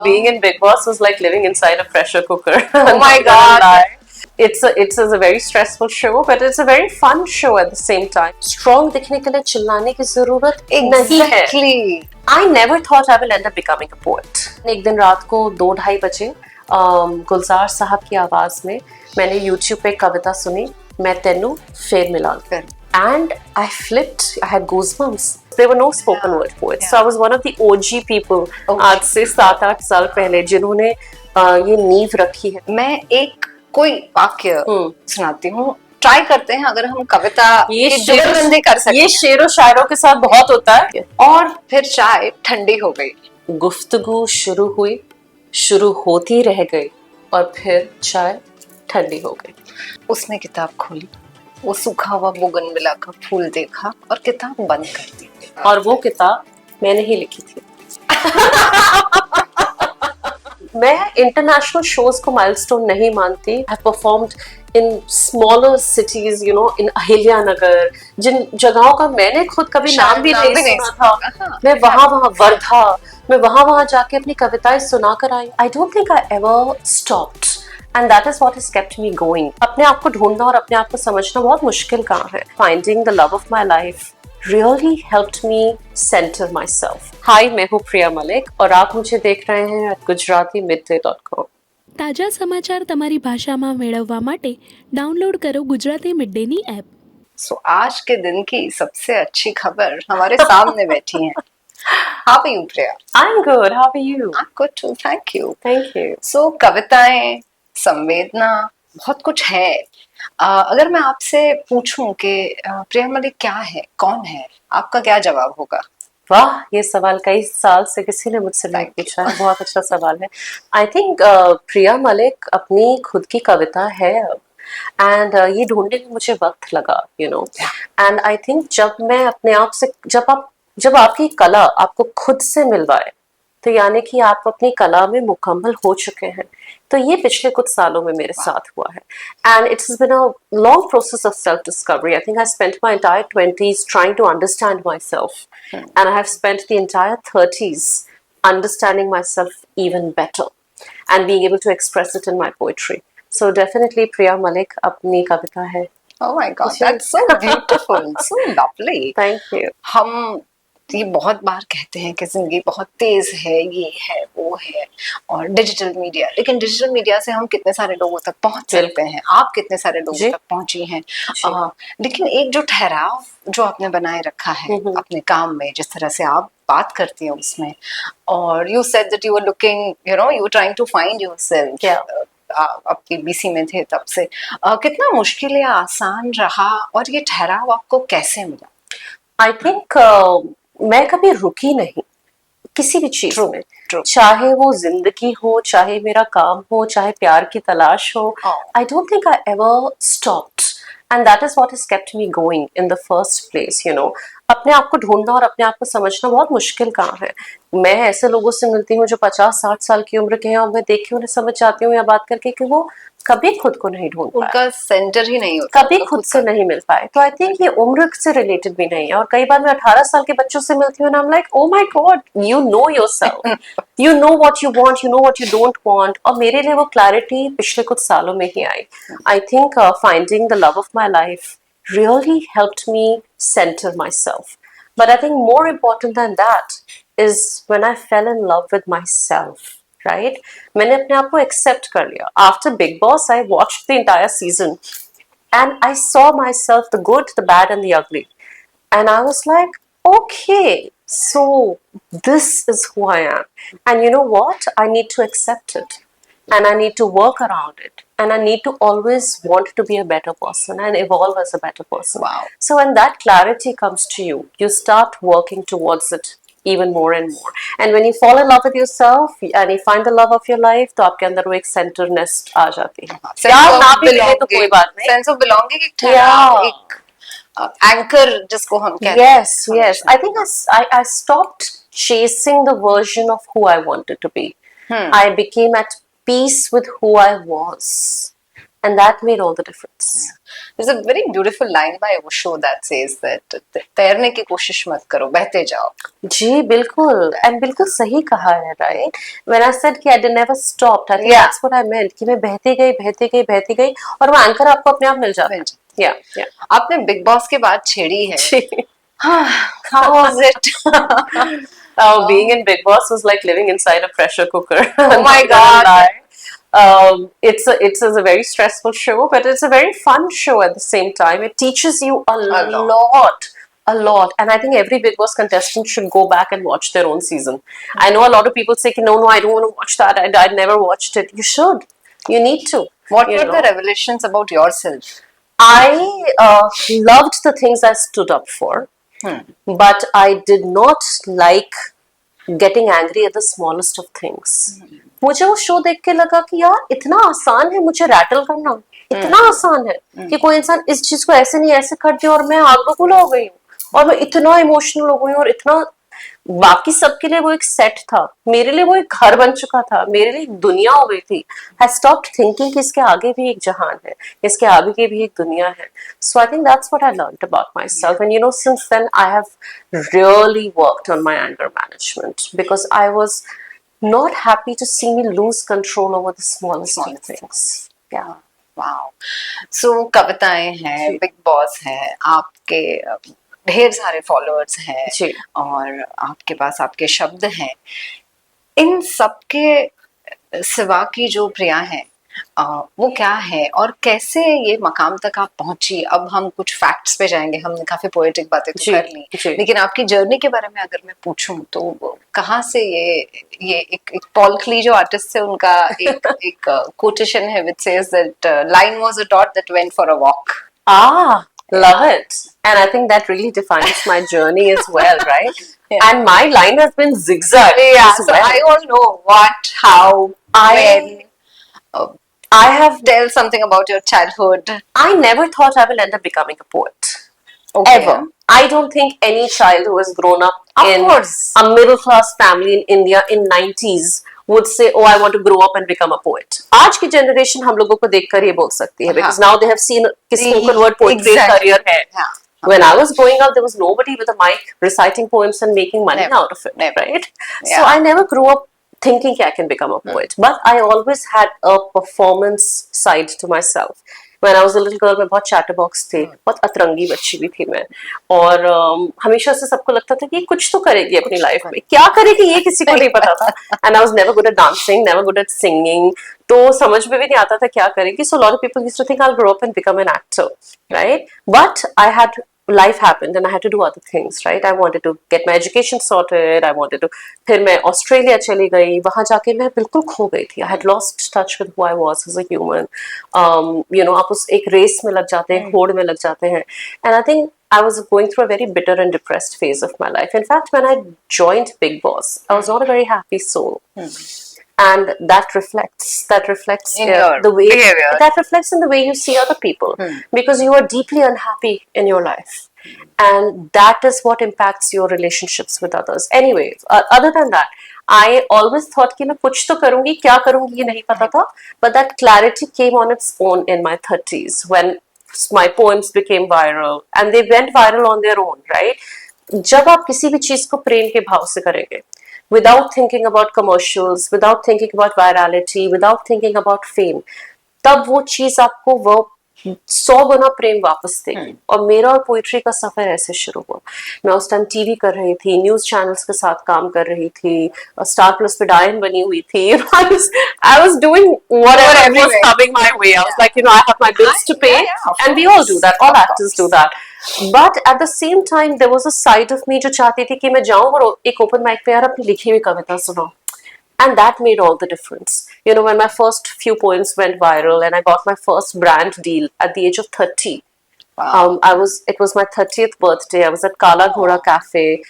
Being in Big Boss was like living inside a pressure cooker. Oh my Not gonna God. lie. It's a very stressful show, but it's a very fun show at the same time. Strong दिखने के लिए चिल्लाने की जरूरत नहीं है. Exactly. I never thought I will end up becoming a poet. एक दिन रात को 2-2:30 बजे गुलजार साहब की आवाज में मैंने YouTube पे एक कविता सुनी, मैं तेनू फेर मिलांगा. And I flipped. I had goosebumps. There were no spoken word poets. So I was one of the OG people. आज से 7-8 साल पहले जिन्होंने ये नींव रखी है. मैं एक कोई वाक्य सुनाती हूँ. ट्राई करते हैं अगर हम कविता ये की जुगलबंदी कर सकते ये हैं. शेरों शायरों के साथ बहुत होता है. और फिर चाय ठंडी हो गई. गुफ्तगू शुरू हुई, शुरू होती रह गई और फिर चाय ठंडी हो गई. उसने किताब खोली, वो सूखा हुआ बोगनविला का फूल देखा और किताब बंद कर दी. और वो किताब मैंने ही लिखी थी. मैं इंटरनेशनल शोज को माइलस्टोन नहीं मानती. I performed in smaller cities, you know, in Ahilyanagar, जिन जगहों का मैंने खुद कभी नाम भी नहीं सुना था. मैं वहां वर्धा, मैं वहां जाके अपनी कविताएं सुनाकर आई. I don't think I ever stopped. And that is what has kept me going. अपने आप को ढूंढना और अपने आप को समझना बहुत मुश्किल काम है. Finding the love of my life really helped me center myself. Hi, मैं हूँ प्रिया मलिक और आप मुझे देख रहे हैं at gujaratymidday.com. તાજા સમાચાર તમારી ભાષામાં મેળવવા માટે ડાઉનલોડ કરો ગુજરાતી મિડડેની એપ. So आज के दिन की सबसे अच्छी खबर हमारे सामने बैठी है. How are you, Priya? I'm good. How are you? I'm good too. Thank you. Thank you. So कविताएं, संवेदना, बहुत कुछ है. अगर मैं आपसे पूछूं कि प्रिया मलिक क्या है, कौन है, आपका क्या जवाब होगा? वाह, ये सवाल कई साल से किसी ने मुझसे नहीं पूछा है. बहुत अच्छा सवाल है. आई थिंक प्रिया मलिक अपनी खुद की कविता है अब. एंड ये ढूंढने में मुझे वक्त लगा, you know. And I think जब मैं अपने आप से जब आपकी कला आपको खुद से मिलवाए तो यानी कि आप अपनी कला में मुकम्मल हो चुके हैं. तो ये पिछले कुछ सालों में मेरे साथ हुआ है. And it's been a long process of self discovery. I think I spent my entire 20s trying to understand my self and I have spent the entire 30s understanding my self even better and being able to express it in my poetry. So definitely Priya Malik अपनी कविता है. Oh my God, that's so beautiful, so lovely. Thank you. हम ये बहुत बार कहते हैं कि जिंदगी बहुत तेज है, ये है, वो है, और डिजिटल मीडिया. लेकिन डिजिटल मीडिया से हम कितने सारे लोगों तक पहुंच सकते हैं. आप कितने सारे लोगों तक पहुंची हैं. लेकिन एक जो ठहराव जो आपने बनाए रखा है अपने काम में, जिस तरह से आप बात करती हैं उसमें, और you said that you were looking, you know, you trying to find yourself. आपकी बीसी में थे तब से. कितना मुश्किल या आसान रहा और ये ठहराव आपको कैसे मिला? आई थिंक मैं कभी रुकी नहीं किसी भी चीज में. चाहे वो जिंदगी हो, चाहे मेरा काम हो, चाहे प्यार की तलाश हो. आई don't think I ever stopped and that is what has kept me going in the first place, you know. अपने आप को ढूंढना और अपने आप को समझना बहुत मुश्किल काम है. मैं ऐसे लोगों से मिलती हूँ जो 50-60 साल की उम्र के हैं और मैं देख के उन्हें समझ जाती हूँ या बात करके कि वो कभी खुद को नहीं ढूंढ पाए, उनका सेंटर ही नहीं होता, कभी खुद से नहीं मिल पाए. तो आई थिंक ये उम्र से रिलेटेड भी नहीं है. और कई बार मैं 18 साल के बच्चों से मिलती हूँ, I am like, oh my God, you know yourself, you know what you want, you know what you don't want. और मेरे लिए वो क्लैरिटी पिछले कुछ सालों में ही आई. I think finding the love of my life really helped me center myself. But I think more important than that is when I fell in love with myself, right? मैंने अपने आप को accept कर लिया. After Big Boss, I watched the entire season and I saw myself, the good, the bad and the ugly. And I was like, okay, so this is who I am. And you know what? I need to accept it. And I need to work around it. And I need to always want to be a better person and evolve as a better person. Wow. So when that clarity comes to you, you start working towards it even more and more. And when you fall in love with yourself and you find the love of your life, तो आपके अंदर वो एक centerness आ जाती है. यार ना भी मिले तो कोई बात नहीं. Sense of belonging, एक anchor जिसको हम कहते हैं. Yes. I think I stopped chasing the version of who I wanted to be. I became at peace with who I was. and that made all the difference. There's a very beautiful line by Osho that says that तैरने की कोशिश मत करो, बहते जाओ. जी बिल्कुल, and बिल्कुल सही कहा है, right? When I said कि I never stopped, I think Yeah. that's what I meant कि मैं बहती गई और वो एंकर आपको अपने आप मिल जाता है. Yeah. आपने बिग बॉस के बाद छेड़ी है. जी. How was it? Being in Big Boss was like living inside a pressure cooker. Oh my Not gonna God. lie. It's a very stressful show, but it's a very fun show at the same time. It teaches you a lot. And I think every Big Boss contestant should go back and watch their own season. I know a lot of people say, no, I don't want to watch that. I never watched it. You should. You need to. What were the revelations about yourself? I loved the things I stood up for. But I did not like getting angry at the smallest of things. मुझे वो show देख के लगा कि यार इतना आसान है मुझे रैटल करना, इतना आसान है कि कोई इंसान इस चीज को ऐसे नहीं ऐसे कर दिया और मैं आग बबूला हो गई हूँ और मैं इतना इमोशनल हो गई हूँ और इतना बाकी सबके लिए वो एक सेट था, मेरे लिए वो एक घर बन चुका था, मेरे लिए एक दुनिया हो गई थी. I stopped thinking कि इसके आगे भी एक जहान है, इसके आगे भी एक दुनिया है. So I think that's what I learned about myself, and since then I have really worked on my anger management because I was not happy to see me lose control over the smallest of things. Yeah. Wow. So कविताएं हैं, big boss है, आपके ढेर सारे followers हैं और आपके पास आपके शब्द हैं. इन सब के सिवा की जो प्रिया है वो क्या है और कैसे ये मकाम तक आप पहुंची? अब हम कुछ फैक्ट्स पे जाएंगे, हमने काफी पोएटिक बातें तो कर ली, लेकिन आपकी जर्नी के बारे में अगर मैं पूछूं तो कहाँ से ये एक पॉल क्ली जो आर्टिस्ट है उनका एक कोटेशन है which says that lion was a dot that went for a walk. Love it. And I think that really defines my journey as well, right? Yeah. And my line has been zigzag. Yeah, as so well. I don't know what, how, when. I have tell something about your childhood. I never thought I will end up becoming a poet. Okay. Ever. I don't think any child who has grown up in a middle class family in India in 90s would say, oh, I want to grow up and become a poet. आज की generation हम लोगों को देखकर ये बोल सकती है because now they have seen कि spoken word poetry career है. When I was growing up, there was nobody with a mic reciting poems and making money out of it, right? Yeah. So I never grew up thinking I can become a poet, but I always had a performance side to myself. When I was a little girl, मैं बहुत chatterbox थी, बहुत अतरंगी बच्ची भी थी मैं, और हमेशा से सबको लगता था कि कुछ तो करेगी अपनी लाइफ में, क्या करेगी ये किसी को नहीं पता था. And I was never good at dancing, never good at singing, तो समझ में भी नहीं आता था क्या करेगी. So a lot of people used to think I'll grow up and become an actor, right? But life happened and I had to do other things, right? I wanted to get my education sorted. फिर मैं Australia चली गई, वहां जाके मैं बिल्कुल खो गई थी. I had lost touch with who I was as a human. आप उस एक रेस में लग जाते हैं, होड़ में लग जाते हैं. And I think I was going through a very bitter and depressed phase of my life. In fact, when I joined Big Boss, I was not a very happy soul. And that reflects in your the way behavior. That reflects in the way you see other people because you are deeply unhappy in your life, and that is what impacts your relationships with others. Anyway, other than that, I always thought कि मैं कुछ तो करूँगी, क्या करूँगी ये नहीं पता था, but that clarity came on its own in my 30s when my poems became viral, and they went viral on their own, right? जब आप किसी भी चीज को प्रेम के भाव से करेंगे, without thinking about commercials, without thinking about virality, without thinking about fame, तब वो चीज आपको वो 100 गुना प्रेम वापस देगी. और मेरा और पोइट्री का सफर ऐसे शुरू हुआ. मैं उस टाइम टीवी कर रही थी, न्यूज चैनल्स के साथ काम कर रही थी, स्टार प्लस पे डायन बनी हुई थी. I was doing whatever was coming my way. I was like, I have my bills to pay, and we all do that. All actors do that. But at the same time, there was a side of me जो चाहती थी कि मैं जाऊं और एक open mic पे यार अपनी लिखी हुई कविता सुनाऊं. And that made all the difference. When my first few poems went viral and I got my first brand deal at the age of 30. Wow. It was my 30th birthday. I was at Kala Ghoda Cafe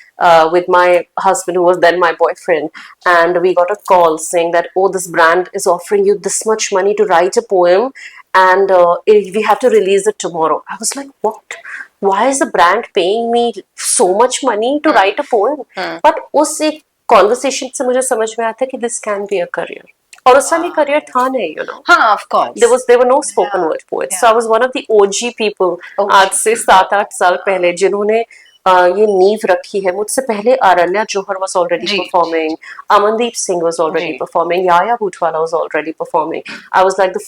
with my husband, who was then my boyfriend. And we got a call saying that, oh, this brand is offering you this much money to write a poem. And we have to release it tomorrow. I was like, what? Why is the brand paying me so much money to write a poem? But उस एक conversation से मुझे समझ में आता है कि this can be a career. और उस समय करियर था नहीं, हाँ, of course. there were no spoken word poets. So I was one of the OG people, आज से 7-8 साल पहले, जिन्होंने ये नींव रखी है. मुझसे पहले आरण्या जोहर was already ji. performing, Amandeep Singh was already ji. performing, Yaya Bhutwala was already performing. I was like the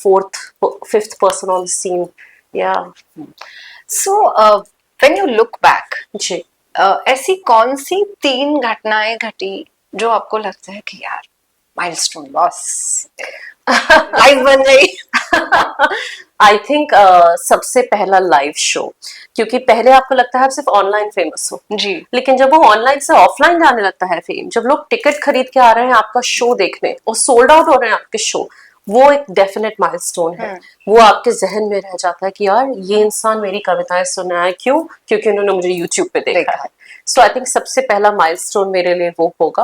fifth person on the scene. Yeah. So when you look back, जी. ऐसी कौन सी 3 घटनाएं घटी जो आपको लगता है कि यार माइलस्टोन बॉस लाइफ बन गई? आई थिंक सबसे पहला लाइव शो, क्योंकि पहले आपको लगता है आप सिर्फ ऑनलाइन फेमस हो, जी. लेकिन जब वो ऑनलाइन से ऑफलाइन जाने लगता है फेम, जब लोग टिकट खरीद के आ रहे हैं आपका शो देखने और सोल्ड आउट हो रहे हैं आपके शो, वो एक डेफिनेट माइलस्टोन है. वो आपके जहन में रह जाता है कि यार ये इंसान मेरी कविताएं सुन रहा है. क्यों? क्योंकि उन्होंने मुझे यूट्यूब पे देखा है. सो आई थिंक सबसे पहला माइलस्टोन मेरे लिए वो होगा.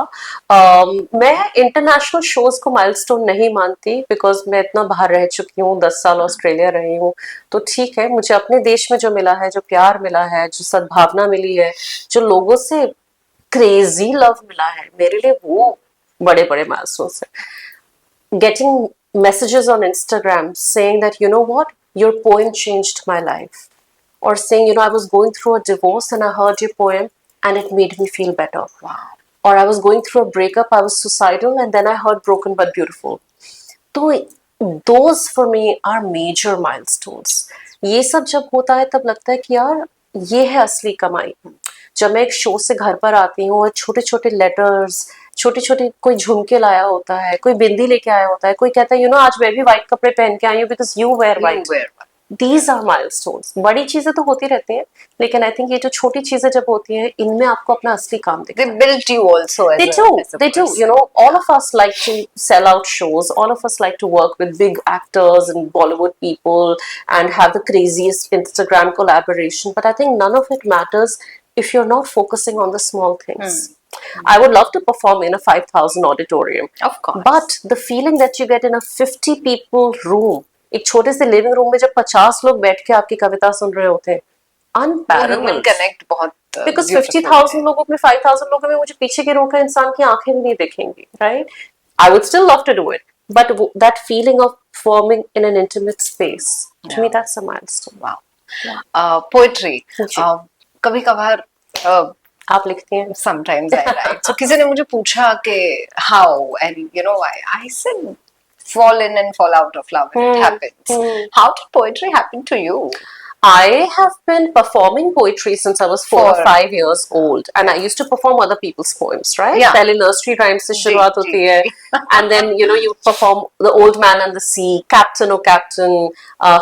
मैं इंटरनेशनल शोज को माइलस्टोन नहीं मानती, बिकॉज मैं इतना बाहर रह चुकी हूँ, 10 साल ऑस्ट्रेलिया रही हूँ, तो ठीक है, मुझे अपने देश में जो मिला है, जो प्यार मिला है, जो सद्भावना मिली है, जो लोगों से क्रेजी लव मिला है, मेरे लिए वो बड़े बड़े माइलस्टोन है. Getting messages on Instagram saying that, you know what, your poem changed my life. Or saying, you know, I was going through a divorce and I heard your poem and it made me feel better. Wow. Or I was going through a breakup, I was suicidal, and then I heard Broken But Beautiful. तो those for me are major milestones. ये सब जब होता है तब लगता है कि यार ये है असली कमाई. जब मैं एक शो से घर पर आती हूँ और छोटे छोटे लेटर्स, छोटे छोटे, कोई झुमके लाया होता है, कोई बिंदी लेके आया होता है, कोई कहता है, यू नो, आज मैं भी व्हाइट कपड़े पहन के आई हूँ because you wear white. These are milestones. बड़ी चीजें तो होती रहती हैं, लेकिन आई थिंक ये जो छोटी चीजें जब होती हैं, इनमें आपको अपना असली काम दिखता है. They built you also as They a, do. as a They do. person. You know, all of us like to sell out shows. All of us like to work with big actors and Bollywood people and have the craziest Instagram collaboration. But I think none of it matters if you're not focusing on the small things. I would love to perform in a 5,000 auditorium. Of course. But the feeling that you get in a 50 people room, एक छोटे से living room में जब 50 लोग बैठ के आपकी कविता सुन रहे होते हैं, Human connect बहुत बिकॉज beautiful 50,000 लोगों में, 5,000 लोगों में मुझे पीछे की रो का इंसान की आंखें भी नहीं दिखेंगी, right? I would still love to do it, but that feeling of performing in an intimate space, to me that's a milestone. Wow. Poetry. कभी कभार आप लिखती हैं? sometimes I write. So किसी ने मुझे पूछा कि how, and you know I said fall in and fall out of love, and it happens. How did poetry happen to you? I have been performing poetry since I was 4 or 5 years old, and I used to perform other people's poems, right? Yeah. पहले nursery rhymes से शुरुआत होती है, and then you know you perform The Old Man and the Sea, Captain Oh Captain,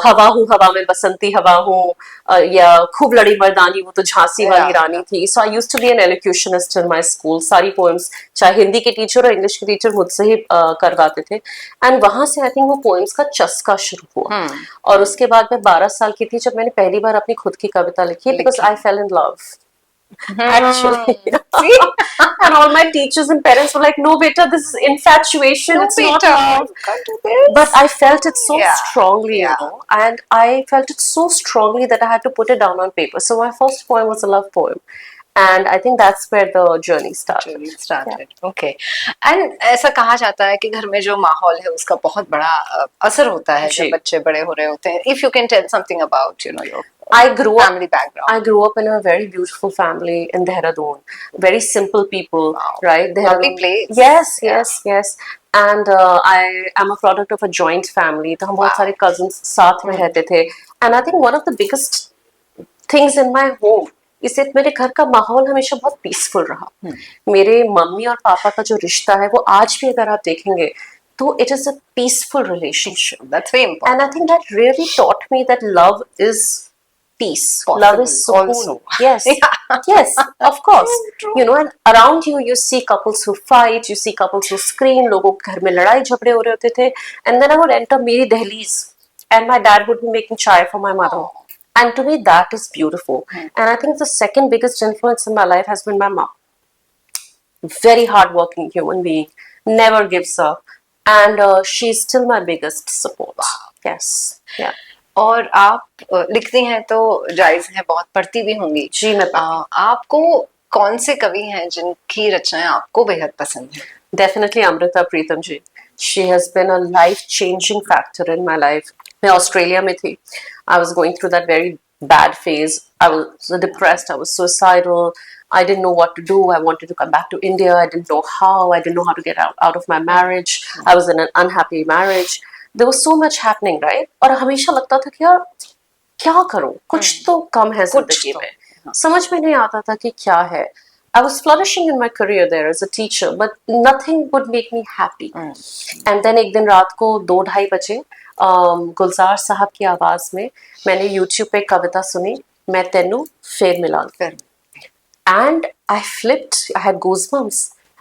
हवा हूँ हवा में बसंती हवा हूँ, या खूब लड़ी मर्दानी वो तो झांसी वाली रानी थी. So I used to be an elocutionist in my school. सारी poems, चाहे हिंदी के टीचर और इंग्लिश के टीचर, मुझसे ही करवाते थे, and वहां से I think वो poems का चस्का शुरू हुआ. और उसके बाद मैं 12 साल की थी जब मैंने पहली बार अपनी खुद की कविता लिखी, because I fell in love. Actually. And all my teachers and parents were like, no beta, this is infatuation, it's not love. But I felt it so strongly, you know, and I felt it so strongly that I had to put it down on paper. So my first poem was a love poem, and I think that's where the journey started. Okay. And ऐसा कहा जाता है कि घर में जो माहौल है उसका बहुत बड़ा असर होता है जब बच्चे बड़े हो रहे होते हैं. If you can tell something about, you know, your family background. I grew up in a very beautiful family in Dehradun. Very simple people, right? Lovely place. Yes. And I am a product of a joint family. तो हम बहुत सारे cousins साथ में रहते थे. And I think one of the biggest things in my home, इससे मेरे घर का माहौल हमेशा बहुत पीसफुल रहा. मेरे मम्मी और पापा का जो रिश्ता है वो आज भी अगर आप देखेंगे तो it is a peaceful relationship. That's very important. And I think that really taught me that love is peace. Possible. Love is sukoon. Also. Yes. Yes, of course. You know, and around you see couples who fight, you see couples who scream, लोगों के घर में लड़ाई झगड़े हो रहे होते थे. And then I would enter मेरी दहलीज and my dad would be making chai for my mother. And to me, that is beautiful. And I think the second biggest influence in my life has been my mom. Very hardworking human being, never gives up. And she's still my biggest support. Yes. Yeah. और आप लिखती हैं तो जायज है, बहुत पढ़ती भी होंगी. जी मैं आपको कौन से कवि हैं जिनकी रचनाएं आपको बेहद पसंद है? Definitely Amrita Pritam ji. She has been a life-changing factor in my life. मैं ऑस्ट्रेलिया में थी. I was going through that very bad phase. I was depressed. I was suicidal. I didn't know what to do. I wanted to come back to India. I didn't know how. I didn't know how to get out of my marriage. I was in an unhappy marriage. There was so much happening, right? और हमेशा लगता था कि यार क्या करूं? कुछ तो कम है जिंदगी में. समझ में नहीं आता था कि क्या है. I was flourishing in my career there as a teacher, but nothing would make me happy. And then एक दिन रात को 2-2:30 बजे गुलजार साहब की आवाज में मैंने YouTube पे कविता सुनी, मैं तेनू फेर मिलांगी. And I flipped, I had goosebumps.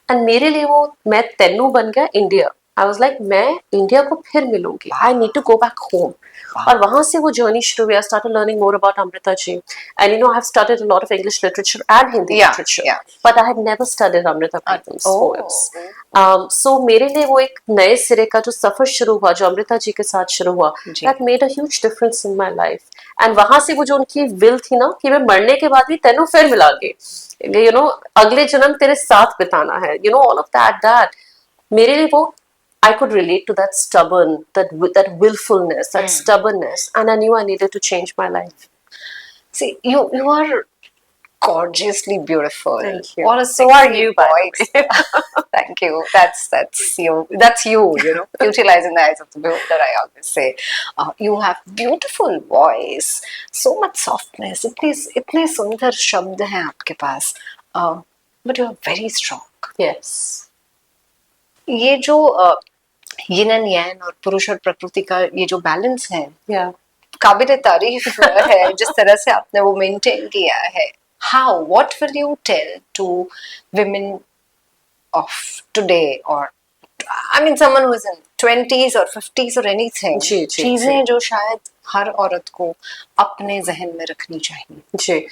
And मेरे लिए वो मैं तेनू बन गया इंडिया. I was like मैं इंडिया को फिर मिलूंगी. I need to go back home. और वहां से वो जर्नी शुरू हुई. I started learning more about Amrita ji. And you know, I've studied a lot of English literature and Hindi literature. But I had never studied Amrita Pritam's poems. So मेरे लिए वो एक नए सिरे का जो सफर शुरू हुआ, जो अमृता जी के साथ शुरू हुआ, that made a huge difference in my life. And वहां से वो जो उनकी will थी ना कि मैं मरने के बाद भी तेनू फिर मिलांगी. You know, अगले जन्म तेरे साथ बिताना है. You know, all of that. मेरे लिए वो I could relate to that stubborn, that willfulness, that stubbornness, and I knew I needed to change my life. See, you are gorgeously beautiful. Thank you. What a So are you, by voice. Thank you. That's you. That's you. You know, utilizing the eyes of the beholder. I always say, you have beautiful voice, so much softness. इतने सुंदर शब्द हैं आपके पास. But you are very strong. Yes. ये जो yin and yang और पुरुष और प्रकृति का ये जो बैलेंस है, Yeah. काबिल तारीफ है जिस तरह से आपने वो मेंटेन किया है. How, what will you tell to women of today, or I mean someone who is in 20s or 50s or anything, जी. चीजें जो शायद हर औरत को अपने जहन में रखनी चाहिए? जी.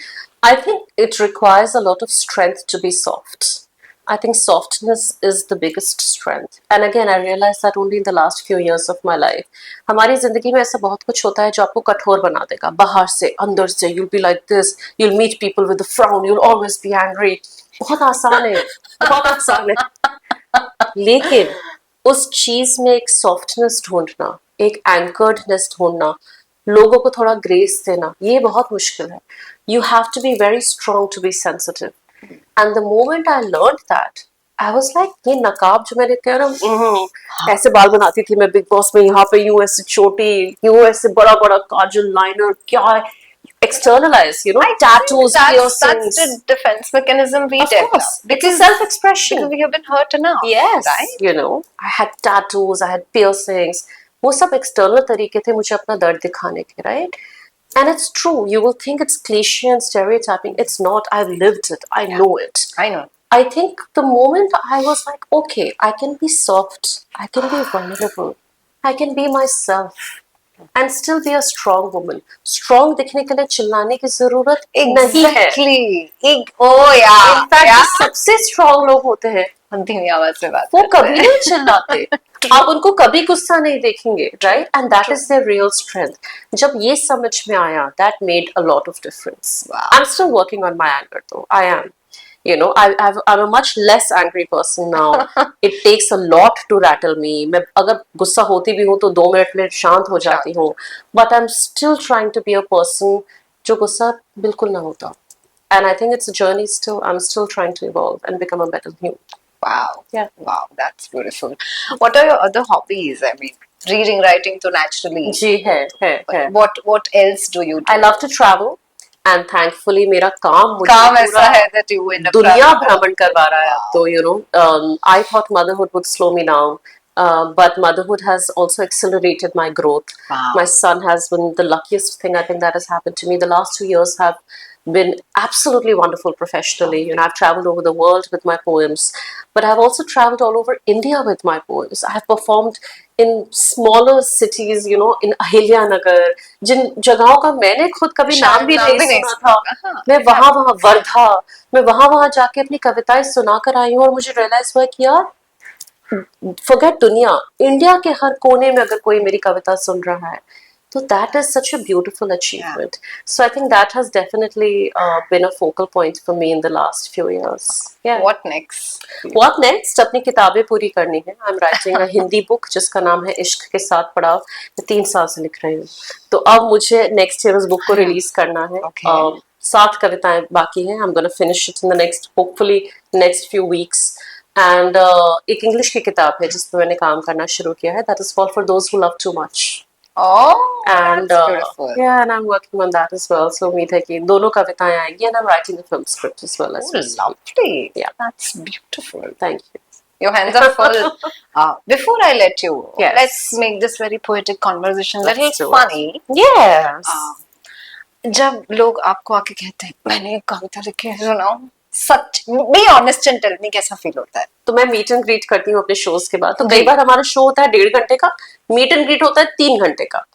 I think it requires a lot of strength to be soft. I think softness is the biggest strength. And again, I realized that only in the last few years of my life. हमारी जिंदगी में ऐसा बहुत कुछ होता है जो आपको कठोर बना देगा. बाहर से, अंदर से, you'll be like this. You'll meet people with a frown. You'll always be angry. बहुत आसान है. बहुत आसान है. लेकिन उस चीज में एक softness ढूंढना, एक anchoredness ढूंढना, लोगों को थोड़ा grace देना, ये बहुत मुश्किल है. You have to be very strong to be sensitive. And the moment I learned that, I was like, ये नकाब जो मैंने कहा ना, ऐसे बाल बनाती थी मैं बिग बॉस में, यहाँ पे यूं ऐसे छोटी, यूं ऐसे बड़ा बड़ा काजल लाइनर, क्या externalize, you know, tattoos, piercings. That's the defense mechanism we Of develop. course, it's self-expression. Because we have been hurt enough. Yes, right? you know, I had tattoos, I had piercings. वो सब external तरीके थे मुझे अपना दर्द दिखाने के, right? And it's true. You will think it's cliche and stereotyping. It's not. I've lived it. I know it. I know. I think the moment I was like, okay, I can be soft. I can be vulnerable. I can be myself. And still be a strong woman. Strong दिखने के लिए चिल्लाने की जरूरत नहीं है. Exactly. Oh yeah. In fact, जो सबसे strong लोग होते हैं, हम धीमी आवाज से बात वो करते कभी हैं. नहीं चिल्लाते. आप उनको कभी गुस्सा नहीं देखेंगे, right? And that is their real strength. जब ये समझ में आया, that made a lot of difference. Wow. I'm still working on my anger though. I am. You know, I'm a much less angry person now. It takes a lot to rattle me. मैं अगर गुस्सा होती भी हूँ तो 2 minute में शांत हो जाती हूँ. But I'm still trying to be a person जो गुस्सा बिल्कुल ना होता. And I think it's a journey still. I'm still trying to evolve and become a better human. Wow. Yeah. Wow, that's beautiful. What are your other hobbies? I mean, reading, writing तो naturally. जी है. What else do you do? I love to travel. And thankfully मेरा काम मुझे काम ऐसा पूरा है that you end up दुनिया traveling. भ्रमण करवा रहा है अब तो, you know. I thought motherhood would slow me down, but motherhood has also accelerated my growth. Wow. My son has been the luckiest thing I think that has happened to me. The last 2 years have been absolutely wonderful professionally. You know, I've traveled over the world with my poems, but I've also traveled all over India with my poems. I have performed in smaller cities, you know, in Ahilyanagar, जिन जगहों का मैंने खुद कभी नाम भी नहीं सुना था. मैं वहाँ वर्धा, मैं वहाँ जाके अपनी कविताएं सुनाकर आई हूँ और मुझे रियलाइज हुआ कि यार, फॉरगेट दुनिया, इंडिया के हर कोने में अगर कोई मेरी कविता सुन रहा है So that is such a beautiful achievement. So I think that has definitely been a focal point for me in the last few years. Yeah. What next? What next? अपनी किताबें पूरी करनी है. I'm writing a Hindi book जिसका नाम है इश्क के साथ पड़ाव. मैं 3 साल से लिख रही हूँ. तो अब मुझे next year उस book को रिलीज करना है. Okay. 7 कविताएं बाकी हैं. I'm gonna finish it in the next, hopefully next few weeks. And एक इंग्लिश की किताब है जिस पे मैंने काम करना शुरू किया है. That is called For Those Who Love Too Much. Oh, And that's beautiful. yeah, and I'm working on that as well. So उम्मीद है कि दोनों कविताएं आएंगी. And I'm writing the film script as well. Oh, lovely. Yeah. That's beautiful. Thank you. Your hands are full. Before I let you, Yes. let's make this very poetic conversation Let's little do it. funny. Yes. जब लोग आपको आके कहते हैं मैंने एक कविता लिखी है सुनाओ, सच be honest and tell me कैसा फील होता है? तो मैं मीट एंड ग्रीट करती हूँ अपने शोज के बाद. तो कई बार हमारा शो होता है 1.5 घंटे का, मीट एंड ग्रीट होता है 3 घंटे का.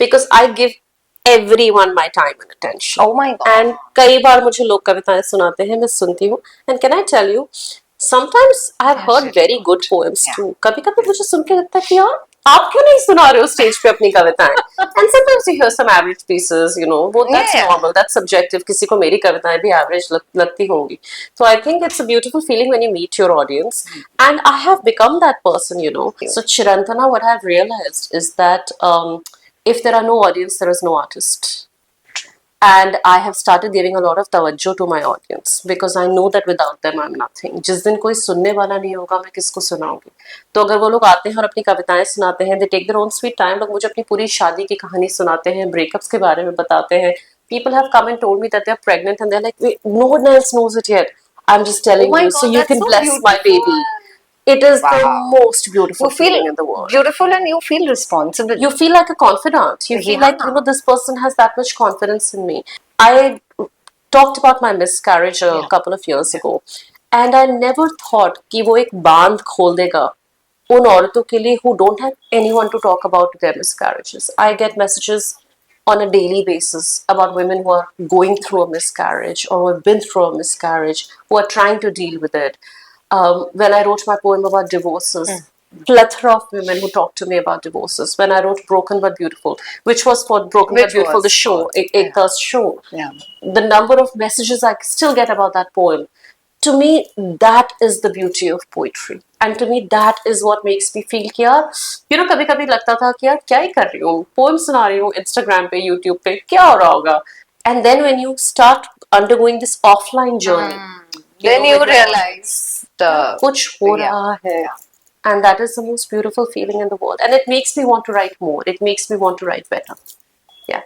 Because I give everyone my time and attention. Oh my God. And कई बार मुझे लोग कविताएं सुनाते हैं, मैं सुनती हूँ. And can I tell you, sometimes I've heard very good poems too. कभी कभी मुझे सुन के लगता है कि यार आप क्यों नहीं सुना रहे हो स्टेज पे अपनी कविताएं? And sometimes you hear some average pieces, you know, but that's normal, that's subjective. किसी को मेरी कविताएं भी average लगती होंगी. So I think it's a beautiful feeling when you meet your audience. And I have become that person, you know. So Chirantana, what I've realized is that if there are no audience, there is no artist. And I have started giving a lot of tawajjuh to my audience because I know that without them I'm nothing. जिस दिन कोई सुनने वाला नहीं होगा मैं किसको सुनाऊंगी? तो अगर वो लोग आते हैं और अपनी कविताएं सुनाते हैं, they take their own sweet time. लोग मुझे अपनी पूरी शादी की कहानी सुनाते हैं, breakups के बारे में बताते हैं. People have come and told me that they're pregnant and they're like, wait, no one else knows it yet. I'm just telling you, so you can bless my baby. It is the most beautiful feeling in the world. Beautiful and you feel responsible. You feel like a confidant. You feel like, you know, this person has that much confidence in me. I talked about my miscarriage a couple of years ago. And I never thought कि वो एक बांध खोल देगा उन औरतों के लिए who don't have anyone to talk about their miscarriages. I get messages on a daily basis about women who are going through a miscarriage or who have been through a miscarriage, who are trying to deal with it. When I wrote my poem about divorces, plethora of women who talked to me about divorces. When I wrote Broken but Beautiful, which was for Broken but Beautiful, the show, Ekta's show. Yeah. The number of messages I still get about that poem. To me, that is the beauty of poetry. And to me, that is what makes me feel कि यार, you know, कभी-कभी लगता था कि यार क्या ही कर रही हूँ, poem सुना रही हूँ Instagram पे, YouTube पे, क्या हो रहा होगा? And then when you start undergoing this offline journey, then you realize कुछ हो रहा है. And that is the most beautiful feeling in the world. And it makes me want to write more. It makes me want to write better. Yeah.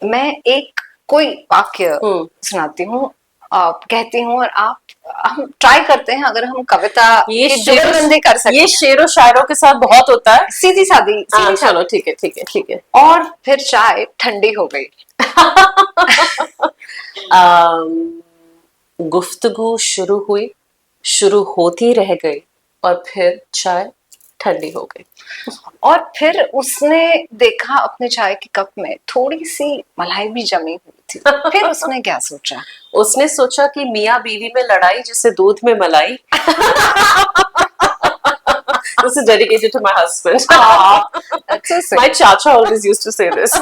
मैं एक कोई वाक्य सुनाती हूँ, कहती हूँ और आप हम ट्राई करते हैं अगर हम कविता ये जुगलबंदी कर सकते ये हैं. शेरों शायरों के साथ बहुत होता है. सीधी सादी चलो ठीक है ठीक है ठीक है. और फिर चाय ठंडी हो गई. गुफ्तगू शुरू हुई, शुरू होती रह गई और फिर चाय ठंडी हो गई. और फिर उसने देखा अपने चाय के कप में थोड़ी सी मलाई भी जमी हुई थी. फिर उसने क्या सोचा? उसने सोचा कि मियाँ बीवी में लड़ाई जैसे दूध में मलाई. This is dedicated to my husband. That's so sweet. My chacha always used to say this.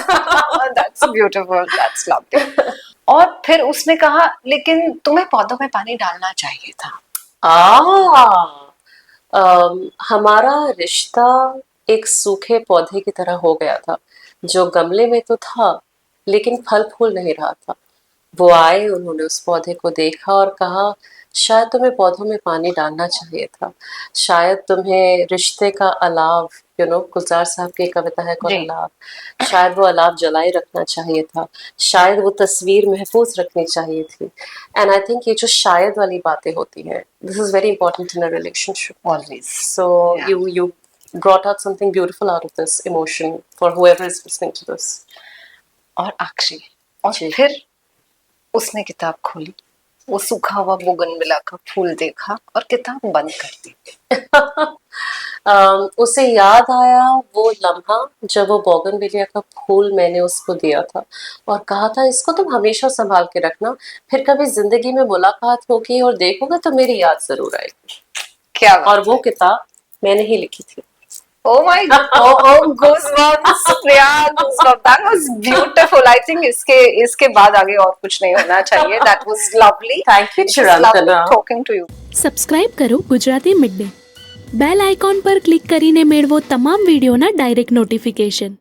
That's beautiful. That's lovely. और फिर उसने कहा लेकिन तुम्हें पौधों में पानी डालना चाहिए था. हमारा रिश्ता एक सूखे पौधे की तरह हो गया था जो गमले में तो था लेकिन फल फूल नहीं रहा था. वो आए, उन्होंने उस पौधे को देखा और कहा शायद तुम्हें पौधों में पानी डालना चाहिए था. शायद तुम्हें रिश्ते का अलाव, यू नो, गुलजार साहब की कविता है कोई अलाव, शायद वो अलाव जलाए रखना चाहिए था. शायद वो तस्वीर महफूज रखनी चाहिए थी. एंड आई थिंक ये जो शायद वाली बातें होती हैं, this is very important in a relationship always. So you brought out something beautiful out of this emotion for whoever is listening to this. और अक्षय, और फिर उसने किताब खोली, वो सूखा हुआ बोगनविला का फूल देखा और किताब बंद कर दी. उसे याद आया वो लम्हा जब वो बोगनविलिया का फूल मैंने उसको दिया था और कहा था इसको तुम हमेशा संभाल के रखना, फिर कभी जिंदगी में मुलाकात होगी और देखोगे तो मेरी याद जरूर आएगी. क्या और वो किताब मैंने ही लिखी थी. Oh my goosebumps, Priya, goosebumps. That was beautiful. I think इसके बाद आगे और कुछ नहीं होना चाहिए. That was lovely. Thank you, It was lovely Chirantana. talking to you. Subscribe કરો Gujarati mid day. Bell icon પર ક્લિક કરીને મેળવો તમામ વિડીયોના ડાયરેક્ટ નોટિફિકેશન.